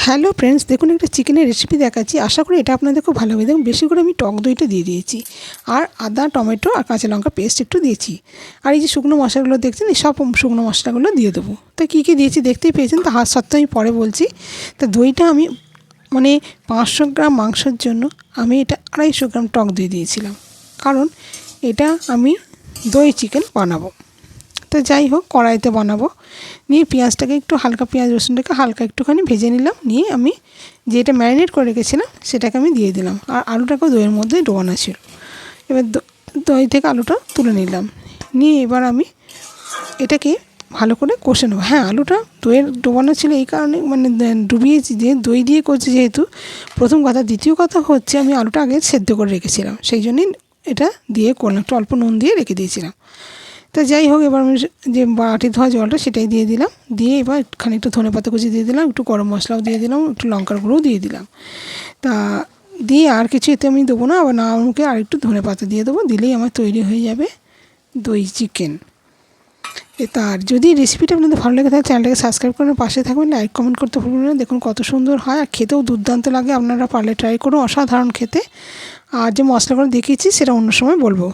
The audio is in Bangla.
হ্যালো ফ্রেন্ডস, দেখুন একটা চিকেনের রেসিপি দেখাচ্ছি। আশা করি এটা আপনাদের খুব ভালো হবে। দেখুন বেশি করে আমি টক দইটা দিয়ে দিয়েছি, আর আদা, টমেটো আর কাঁচা লঙ্কা পেস্ট একটু দিয়েছি। আর এই যে শুকনো মশলাগুলো দেখছেন, এই সব শুকনো মশলাগুলো দিয়ে দেবো। তো কী কী দিয়েছি দেখতেই পেয়েছেন, তা হাত সত্ত্বেও আমি পরে বলছি। তা দইটা আমি 500 গ্রাম মাংসের জন্য আমি এটা 250 গ্রাম টক দই দিয়েছিলাম, কারণ এটা আমি দই চিকেন বানাবো। তো যাই হোক, কড়াইতে বানাবো। নিয়ে পেঁয়াজটাকে একটু হালকা, পেঁয়াজ রসুনটাকে হালকা একটুখানি ভেজে নিলাম। নিয়ে আমি যেটা ম্যারিনেট করে রেখেছিলাম সেটাকে আমি দিয়ে দিলাম, আর আলুটাকেও দইয়ের মধ্যে ডোবানো ছিল। এবার দই থেকে আলুটা তুলে নিলাম। নিয়ে এবার আমি এটাকে ভালো করে কষে নেবো। হ্যাঁ, আলুটা দইয়ের ডোবানো ছিল এই কারণে, ডুবিয়েছি যে দই দিয়ে করছি যেহেতু, প্রথম কথা। দ্বিতীয় কথা হচ্ছে আমি আলুটা আগে সেদ্ধ করে রেখেছিলাম, সেই জন্যই এটা দিয়ে করলাম। একটু অল্প নুন দিয়ে রেখে দিয়েছিলাম। তা যাই হোক, এবার আমি যে বাটি ধোয়া জলটা সেটাই দিয়ে দিলাম। দিয়ে এবার খানিকটা ধনেপাতা কুচি দিয়ে দিলাম, একটু গরম মশলাও দিয়ে দিলাম, একটু লঙ্কার গুঁড়োও দিয়ে দিলাম। তা দিয়ে আর কিছু এতে আমি দেবো না, আবার না আমাকে আর একটু ধনেপাতা দিয়ে দেবো। দিলেই আমার তৈরি হয়ে যাবে দই চিকেন। তার যদি রেসিপিটা আপনাদের ভালো লাগে তাহলে চ্যানেলটাকে সাবস্ক্রাইব করে পাশে থাকবেন, লাইক কমেন্ট করতে ভুলবেন না। দেখুন কত সুন্দর হয়, আর খেতেও দুর্দান্ত লাগে। আপনারা পারলে ট্রাই করুন, অসাধারণ খেতে। আর যে মশলাগুলো দেখিয়েছি সেটা অন্য সময় বলবো।